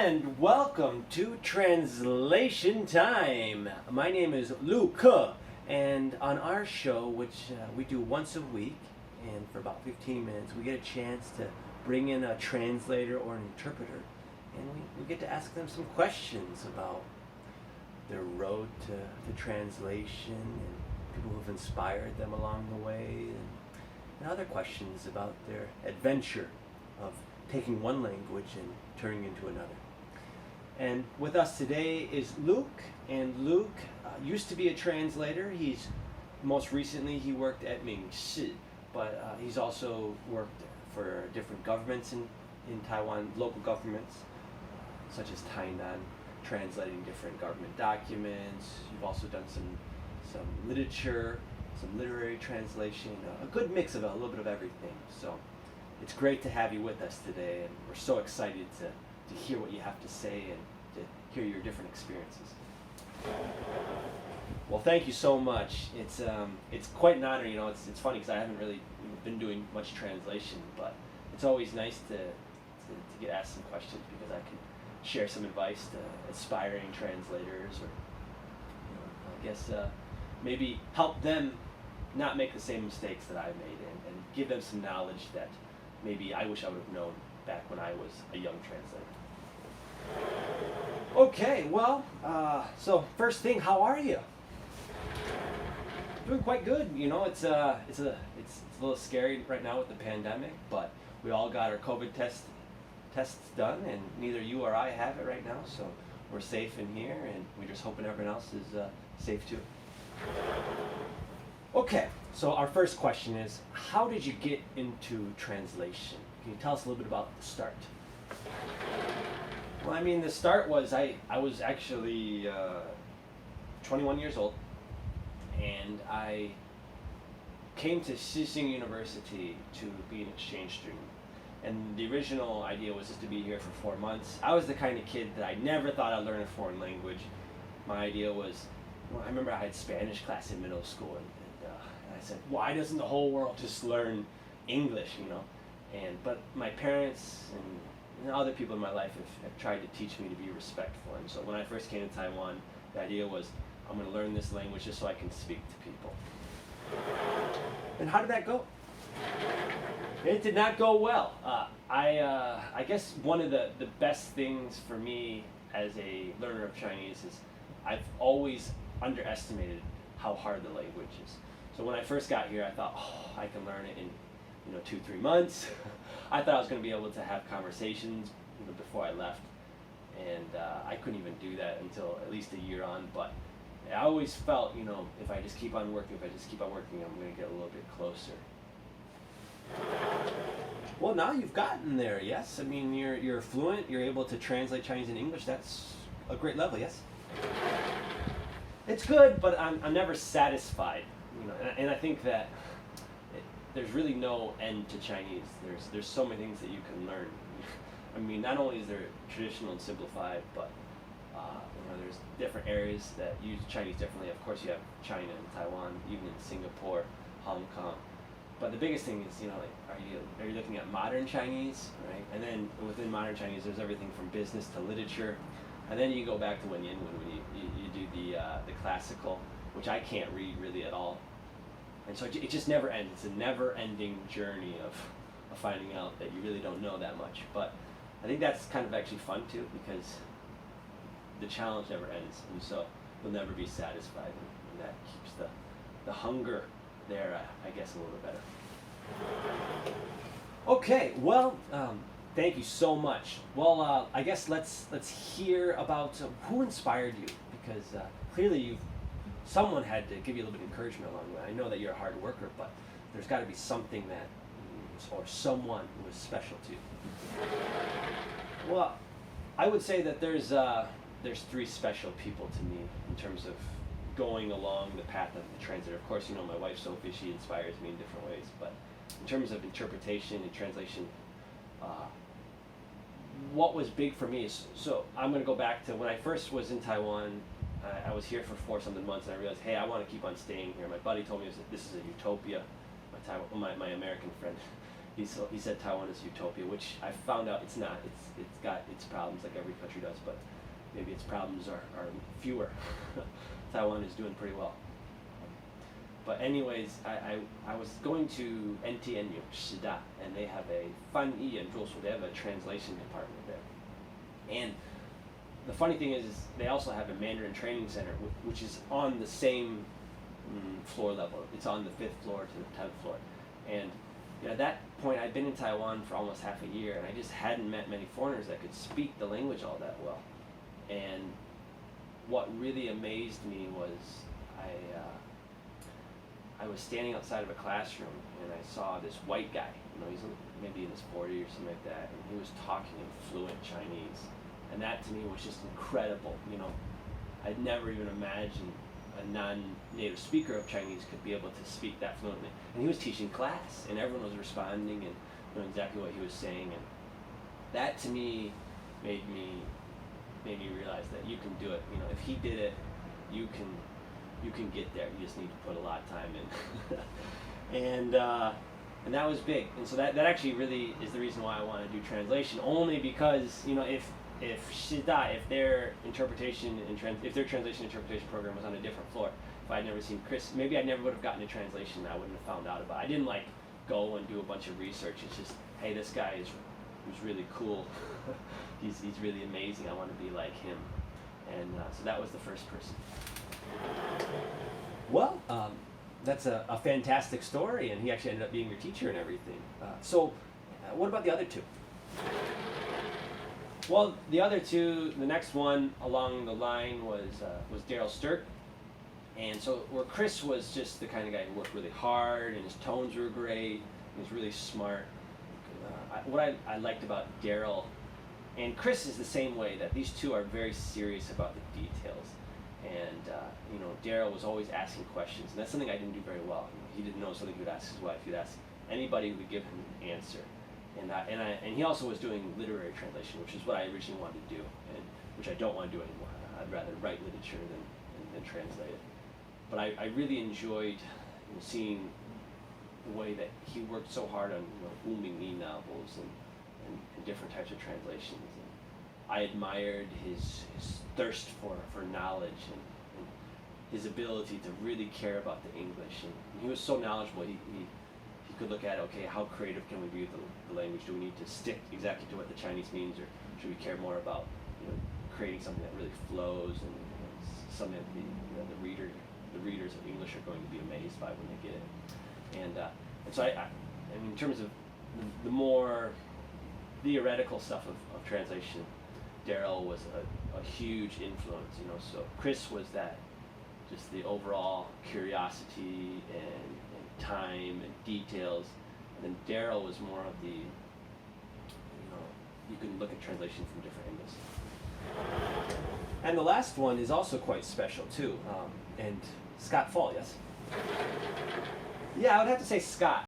And welcome to Translation Time. My name is Luke, and on our show, which we do once a week, and for about 15 minutes, we get a chance to bring in a translator or an interpreter, and we get to ask them some questions about their road to translation and people who've inspired them along the way, and other questions about their adventure of taking one language and turning into another. And with us today is Luke, and Luke used to be a translator. Most recently he worked at Mingshi, but he's also worked for different governments in Taiwan, local governments, such as Tainan, translating different government documents. You've also done some literature, some literary translation, a good mix of a little bit of everything. So it's great to have you with us today, and we're so excited to hear what you have to say and to hear your different experiences. Well, thank you so much. It's quite an honor. It's funny because I haven't really been doing much translation, but it's always nice to get asked some questions because I can share some advice to aspiring translators, or I guess maybe help them not make the same mistakes that I made, and give them some knowledge that maybe I wish I would have known back when I was a young translator. Okay, well, so first thing, how are you? Doing quite good. It's a little scary right now with the pandemic, but we all got our COVID tests done, and neither you or I have it right now, so we're safe in here, and we're just hoping everyone else is safe too. Okay, so our first question is, how did you get into translation? Can you tell us a little bit about the start? Well, the start was I was actually 21 years old, and I came to Sising University to be an exchange student. And the original idea was just to be here for 4 months. I was the kind of kid that I never thought I'd learn a foreign language. My idea was, I remember I had Spanish class in middle school, and I said, why doesn't the whole world just learn English, But my parents and other people in my life have tried to teach me to be respectful. And so when I first came to Taiwan, the idea was, I'm going to learn this language just so I can speak to people. And how did that go? It did not go well. I guess one of the best things for me as a learner of Chinese is I've always underestimated how hard the language is. So when I first got here, I thought, I can learn it in 2-3 months. I thought I was going to be able to have conversations before I left, and I couldn't even do that until at least a year on. But I always felt, if I just keep on working, I'm going to get a little bit closer. Well, now you've gotten there, yes? You're fluent, you're able to translate Chinese and English. That's a great level, yes? It's good, but I'm never satisfied, and I think that there's really no end to Chinese. There's so many things that you can learn. Not only is there traditional and simplified, but there's different areas that use Chinese differently. Of course, you have China and Taiwan, even in Singapore, Hong Kong. But the biggest thing is, are you looking at modern Chinese, right? And then within modern Chinese, there's everything from business to literature. And then you go back to when you do the classical, which I can't read really at all. And so it just never ends. It's a never-ending journey of finding out that you really don't know that much. But I think that's kind of actually fun too, because the challenge never ends, and so you'll never be satisfied, and that keeps the hunger there, I guess, a little bit better. Okay, well, thank you so much. Well, I guess let's hear about who inspired you, because clearly someone had to give you a little bit of encouragement along the way. I know that you're a hard worker, but there's got to be something or someone who was special to you. Well, I would say that there's 3 special people to me in terms of going along the path of the translator. Of course, my wife Sophie, she inspires me in different ways, but in terms of interpretation and translation, what was big for me is, so I'm going to go back to when I first was in Taiwan. I was here for 4-something months, and I realized, hey, I want to keep on staying here. My buddy told me this is a utopia. My American friend, he said Taiwan is utopia, which I found out it's not. It's got its problems like every country does, but maybe its problems are fewer. Taiwan is doing pretty well. But anyways, I was going to NTNU, Shida, and they have a 翻译and 著述, they have a translation department there. And the funny thing is they also have a Mandarin training center, which is on the same floor level. It's on the 5th floor to the 10th floor. And at that point, I'd been in Taiwan for almost half a year, and I just hadn't met many foreigners that could speak the language all that well. And what really amazed me was I was standing outside of a classroom, and I saw this white guy. He's maybe in his 40s or something like that, and he was talking in fluent Chinese. And that to me was just incredible. I'd never even imagined a non-native speaker of Chinese could be able to speak that fluently. And he was teaching class, and everyone was responding and knowing exactly what he was saying. And that to me made me realize that you can do it. If he did it, you can get there. You just need to put a lot of time in. And that was big. And so that actually really is the reason why I want to do translation. Only because if Shida, if their translation interpretation program was on a different floor, if I'd never seen Chris, maybe I never would have gotten a translation. I wouldn't have found out about it. I didn't go and do a bunch of research. It's just, hey, this guy who's really cool. he's really amazing. I want to be like him. And so that was the first person. Well, that's a fantastic story, and he actually ended up being your teacher and everything. So what about the other two? Well, the other two, the next one along the line was Daryl Sturck. And so where Chris was just the kind of guy who worked really hard, and his tones were great, he was really smart. What I liked about Daryl, and Chris is the same way, that these two are very serious about the details. And Daryl was always asking questions, and that's something I didn't do very well. He didn't know something he would ask his wife. He'd ask anybody who would give him an answer. And he also was doing literary translation, which is what I originally wanted to do, and which I don't want to do anymore. I'd rather write literature than translate it. But I really enjoyed seeing the way that he worked so hard on Wuming novels and different types of translations. And I admired his thirst for knowledge and his ability to really care about the English. And he was so knowledgeable. He could look at, okay, how creative can we be with the language? Do we need to stick exactly to what the Chinese means, or should we care more about creating something that really flows and something that the readers of English are going to be amazed by when they get it? And so I mean, in terms of the more theoretical stuff of translation, Daryl was a huge influence. So Chris was that, just the overall curiosity and time and details, and then Daryl was more of the, you can look at translation from different angles. And the last one is also quite special too, and Scott Fall, yes? Yeah, I would have to say Scott.